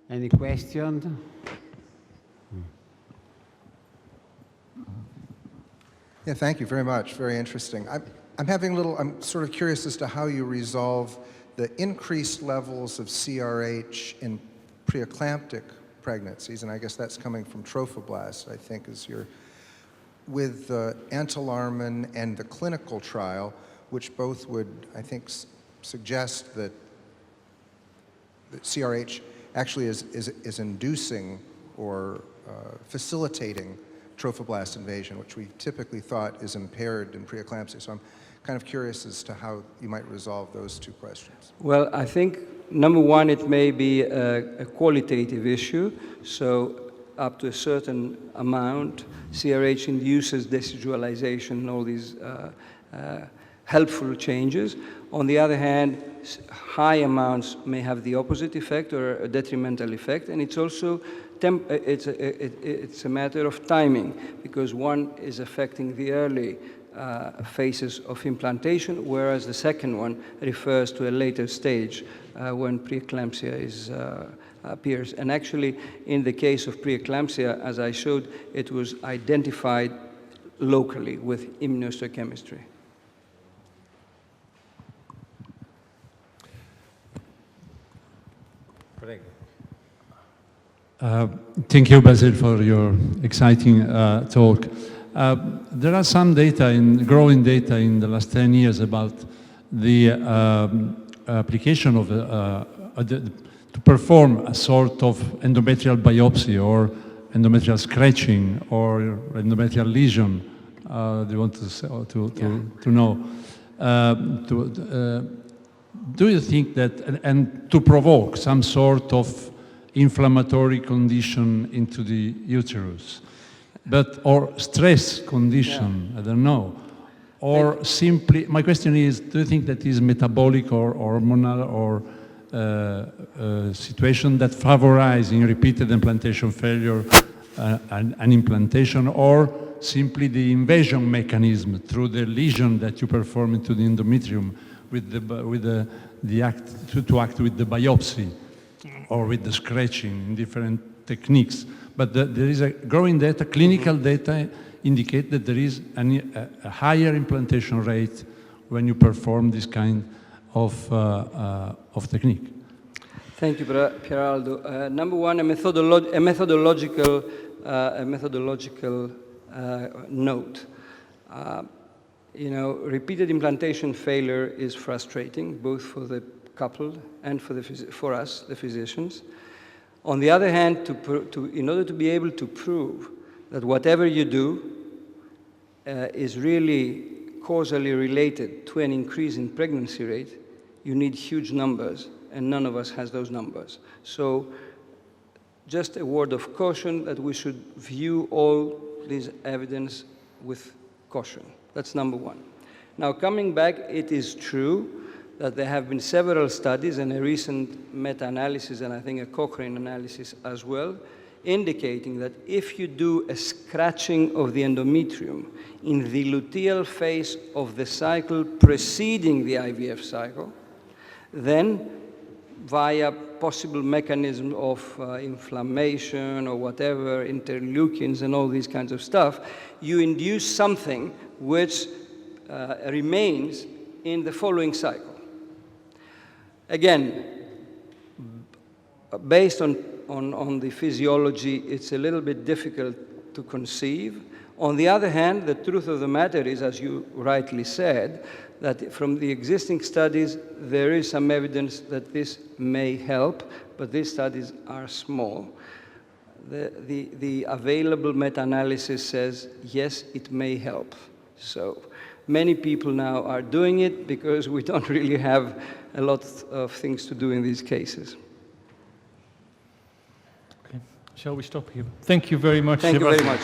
Any question? Yeah, thank you very much. Very interesting. I'm sort of curious as to how you resolve the increased levels of CRH in preeclamptic pregnancies, and I guess that's coming from trophoblasts, I think, with antilarmin and the clinical trial, which both would, I think, suggest that CRH actually is inducing or facilitating trophoblast invasion, which we typically thought is impaired in preeclampsia. So I'm kind of curious as to how you might resolve those two questions. Well, I think, number one, it may be a qualitative issue. So up to a certain amount, CRH induces decidualization and all these helpful changes. On the other hand, high amounts may have the opposite effect or a detrimental effect, and it's also it's a matter of timing, because one is affecting the early phases of implantation, whereas the second one refers to a later stage when preeclampsia appears. And actually, in the case of preeclampsia, as I showed, it was identified locally with immunohistochemistry. Thank you, Basli, for your exciting talk. There are some data, growing data in the last 10 years about the application of to perform a sort of endometrial biopsy or endometrial scratching or endometrial lesion. Do you want to know? Do you think that, and to provoke some sort of inflammatory condition into the uterus, or stress condition, I don't know, or simply, my question is, do you think that is metabolic or hormonal or situation that favorizing repeated implantation failure and implantation, or simply the invasion mechanism through the lesion that you perform into the endometrium to act with the biopsy or with the scratching in different techniques? But there is a growing data, clinical data indicate that there is a higher implantation rate when you perform this kind of technique. Thank you, Pieraldo. Number one, a methodological note. Repeated implantation failure is frustrating, both for the couple and for us, the physicians. On the other hand, in order to be able to prove that whatever you do is really causally related to an increase in pregnancy rate, you need huge numbers, and none of us has those numbers. So just a word of caution that we should view all this evidence with caution. That's number one. Now, coming back, it is true that there have been several studies and a recent meta-analysis, and I think a Cochrane analysis as well, indicating that if you do a scratching of the endometrium in the luteal phase of the cycle preceding the IVF cycle, then via possible mechanism of inflammation or whatever, interleukins and all these kinds of stuff, you induce something which remains in the following cycle. Again, based on the physiology, it's a little bit difficult to conceive. On the other hand, the truth of the matter is, as you rightly said, that from the existing studies, there is some evidence that this may help, but these studies are small. The available meta-analysis says, yes, it may help. So many people now are doing it because we don't really have a lot of things to do in these cases. Okay. Shall we stop here? Thank you very much. Thank you very much.